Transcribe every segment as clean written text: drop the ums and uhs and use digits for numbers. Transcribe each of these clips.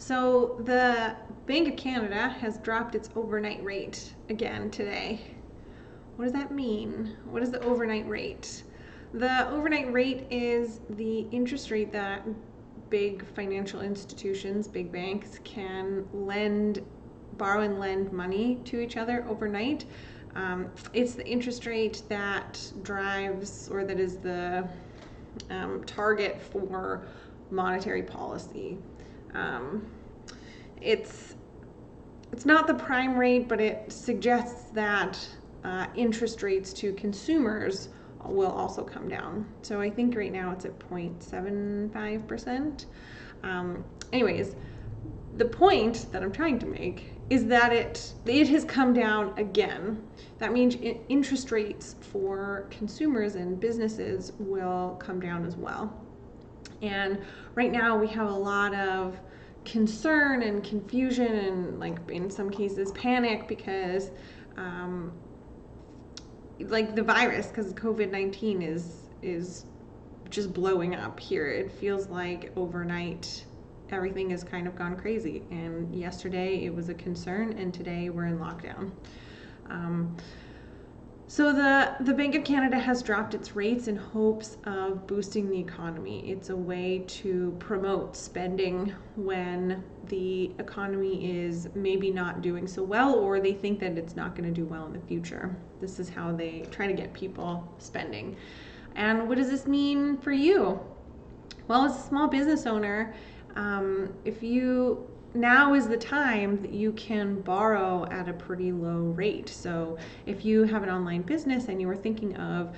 So the Bank of Canada has dropped its overnight rate again today. What does that mean? What is the overnight rate? The overnight rate is the interest rate that big financial institutions, big banks, can borrow and lend money to each other overnight. It's the interest rate that drives, or that is the target for monetary policy. It's not the prime rate, but it suggests that interest rates to consumers will also come down. So I think right now it's at 0.75%. Anyways, the point that I'm trying to make is that it has come down again. That means interest rates for consumers and businesses will come down as well. And right now we have a lot of concern and confusion and, like, in some cases panic because like the virus, because COVID-19 is just blowing up here. It feels like overnight everything has kind of gone crazy, and yesterday it was a concern and today we're in lockdown. So the Bank of Canada has dropped its rates in hopes of boosting the economy. It's a way to promote spending when the economy is maybe not doing so well, or they think that it's not going to do well in the future. This is how they try to get people spending. And what does this mean for you? Well, as a small business owner, now is the time that you can borrow at a pretty low rate. So if you have an online business and you were thinking of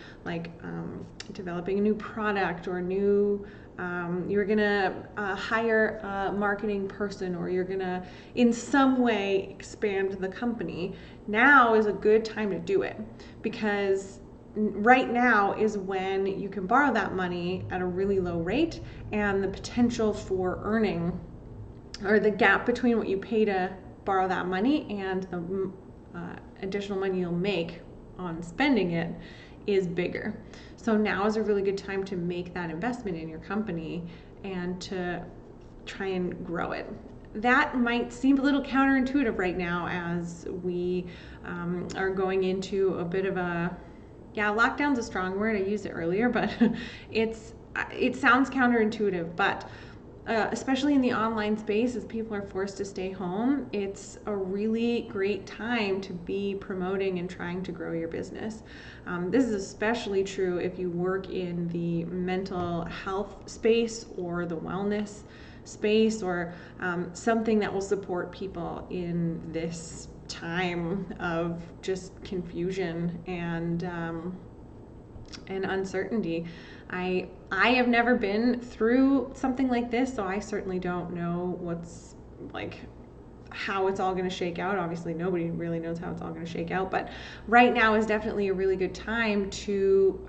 developing a new product, or you're gonna hire a marketing person, or you're gonna in some way expand the company, now is a good time to do it, because right now is when you can borrow that money at a really low rate, and the potential for earning, or the gap between what you pay to borrow that money and the additional money you'll make on spending it, is bigger. So now is a really good time to make that investment in your company and to try and grow it. That might seem a little counterintuitive right now, as we are going into a bit of lockdown's a strong word, I used it earlier, but it sounds counterintuitive, but especially in the online space, as people are forced to stay home, it's a really great time to be promoting and trying to grow your business. This is especially true if you work in the mental health space or the wellness space, or something that will support people in this time of just confusion and uncertainty. I have never been through something like this, so I certainly don't know how it's all going to shake out. Obviously, nobody really knows how it's all going to shake out, but right now is definitely a really good time to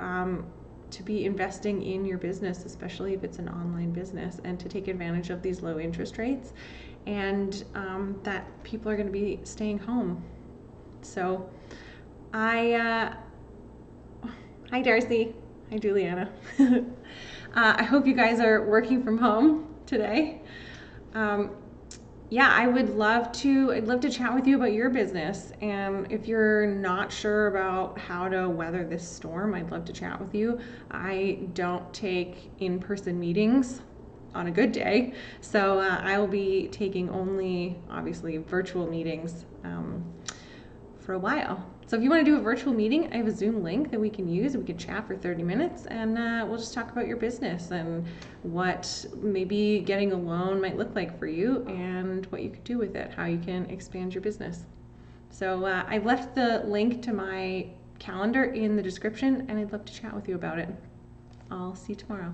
be investing in your business, especially if it's an online business, and to take advantage of these low interest rates, and that people are going to be staying home. So hi Darcy. Hi Juliana. I hope you guys are working from home today. I'd love to chat with you about your business, and if you're not sure about how to weather this storm, I'd love to chat with you. I don't take in-person meetings on a good day, so I will be taking only, obviously, virtual meetings for a while. So if you want to do a virtual meeting, I have a Zoom link that we can use. We can chat for 30 minutes, and we'll just talk about your business and what maybe getting a loan might look like for you, and what you could do with it, how you can expand your business. So I've left the link to my calendar in the description, and I'd love to chat with you about it. I'll see you tomorrow.